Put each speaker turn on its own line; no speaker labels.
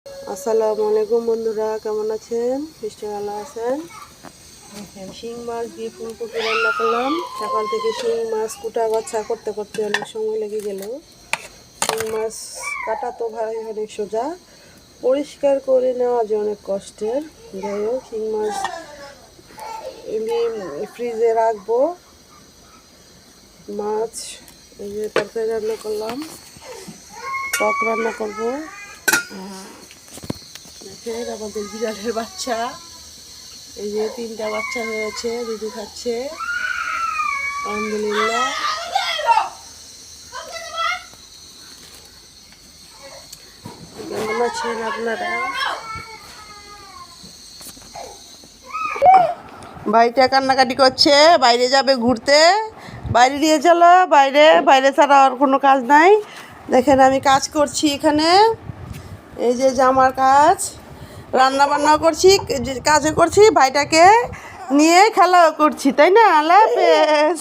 আসসালামু আলাইকুম বন্ধুরা, কেমন আছেন? নিশ্চয়ই ভালো আছেন। দেখেন, শিং মাছ দিয়ে ফুলকপি রান্না করলাম। সকাল থেকে শিং মাছ কুটা বাছা করতে করতে অনেক সময় লেগে গেল। শিং মাছ কাটা তো ভাই অনেক সোজা, পরিষ্কার করে নেওয়া যে অনেক কষ্টের। যাই হোক, শিং মাছ ফ্রিজে রাখবো। মাছ এই যে তরকারি রান্না করলাম, টক রান্না করবো। দেখেন আমাদের বিড়ালের বাচ্চা, এই যে 3টা বাচ্চা হয়েছে, দুধু খাচ্ছে আলহামদুলিল্লাহ। কেমন আছেন আপনারা? ভাইটা কান্নাকাটি করছে, বাইরে যাবে ঘুরতে। বাইরে নিয়ে চলো, বাইরে বাইরে ছাড়া আর কোনো কাজ নাই। দেখেন আমি কাজ করছি এখানে, এই যে জামার কাজ, রান্না বান্না করছি, কাজও করছি, ভাইটাকে নিয়ে খেলাও করছি, তাই না? আল্লাহ হাফেজ।